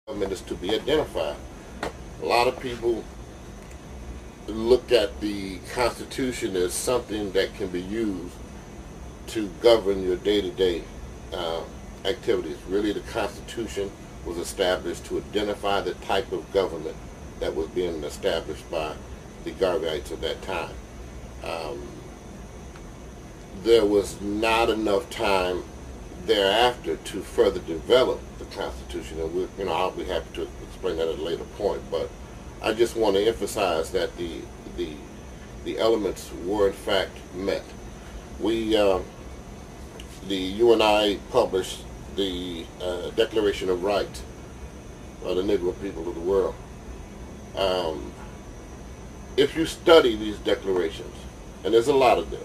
Government is to be identified. A lot of people look at the Constitution as something that can be used to govern your day-to-day activities. Really, the Constitution was established to identify the type of government that was being established by the Garveyites at that time. There was not enough time thereafter to further develop the Constitution, and I'll be happy to explain that at a later point. But I just want to emphasize that the elements were in fact met. The UNI published the Declaration of Rights of the Negro people of the world. If you study these declarations, and there's a lot of them,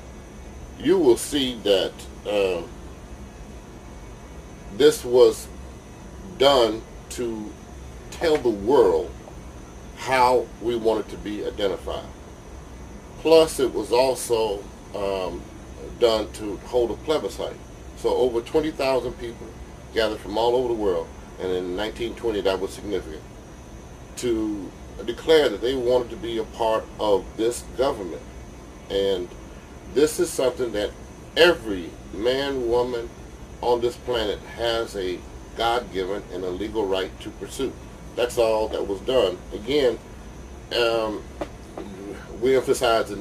you will see that this was done to tell the world how we wanted to be identified. Plus, it was also done to hold a plebiscite. So over 20,000 people gathered from all over the world, and in 1920 that was significant, to declare that they wanted to be a part of this government. And this is something that every man, woman on this planet has a God-given and a legal right to pursue. That's all that was done. Again, we emphasize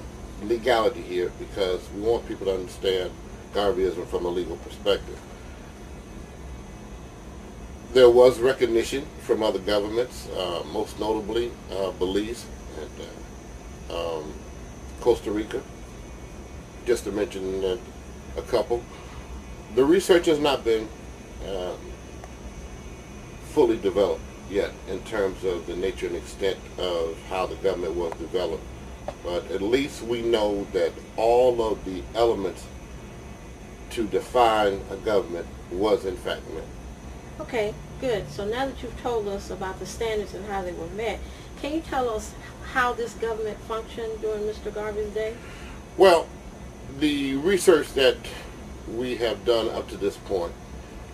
legality here because we want people to understand Garveyism from a legal perspective. There was recognition from other governments, most notably Belize and Costa Rica, just to mention a couple. The research has not been fully developed yet in terms of the nature and extent of how the government was developed, but at least we know that all of the elements to define a government was in fact met. Okay, good. So now that you've told us about the standards and how they were met, can you tell us how this government functioned during Mr. Garvey's day? Well, the research that we have done up to this point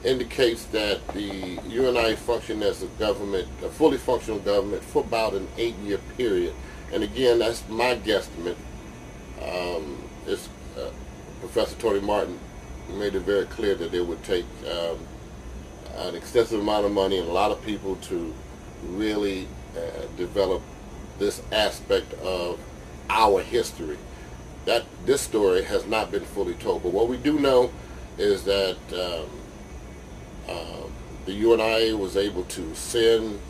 indicates that the UNI functioned as a government, a fully functional government, for about an 8-year period. And again, that's my guesstimate. Professor Tony Martin made it very clear that it would take an extensive amount of money and a lot of people to really develop this aspect of our history. That this story has not been fully told, but what we do know is that the UNI was able to send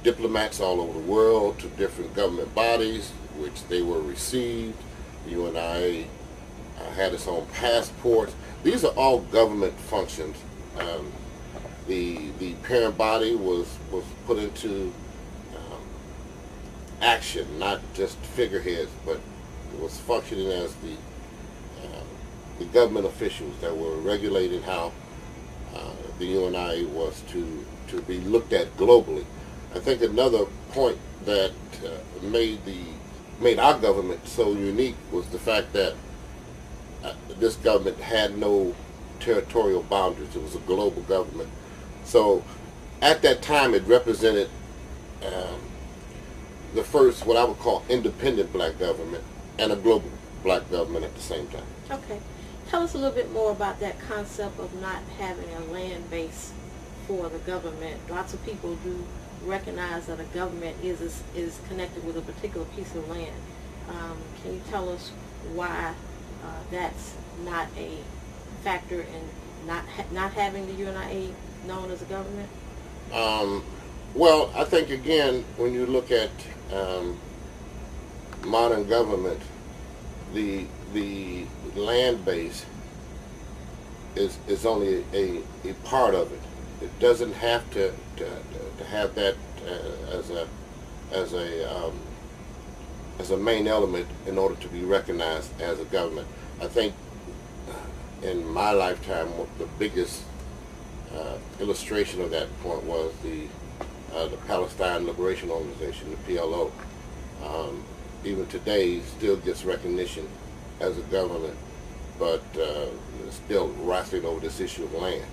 diplomats all over the world to different government bodies, which they were received. The UNI had its own passports. These are all government functions. The parent body was put into action, not just figureheads, but it was functioning as the government officials that were regulating how the UNI was to be looked at globally. I think another point that made our government so unique was the fact that this government had no territorial boundaries. It was a global government. So at that time it represented the first, what I would call, independent black government and a global black government at the same time. Okay. Tell us a little bit more about that concept of not having a land base for the government. Lots of people do recognize that a government is connected with a particular piece of land. Can you tell us why that's not a factor in not having the UNIA known as a government? Well, I think again, when you look at modern government, the land base is only a part of it. It doesn't have to have that as a main element in order to be recognized as a government. I think in my lifetime the biggest illustration of that point was the Palestine Liberation Organization, the PLO. Even today still gets recognition as a government, but still wrestling over this issue of land.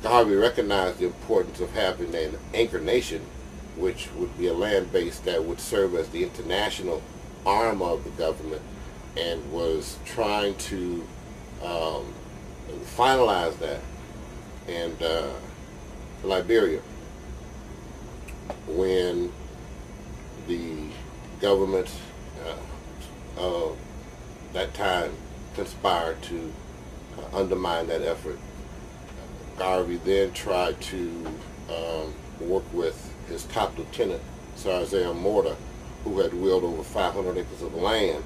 Garvey recognized the importance of having an anchor nation, which would be a land base that would serve as the international arm of the government, and was trying to finalize that. And Liberia, when the government of that time conspired to undermine that effort, Garvey then tried to work with his top lieutenant, Sir Isaiah Morta, who had willed over 500 acres of land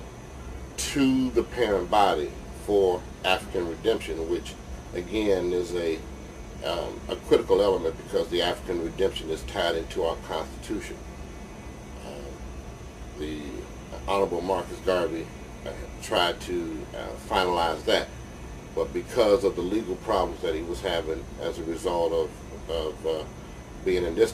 to the parent body for African redemption, which again is a critical element because the African redemption is tied into our Constitution. The Honorable Marcus Garvey tried to finalize that, but because of the legal problems that he was having as a result of being in this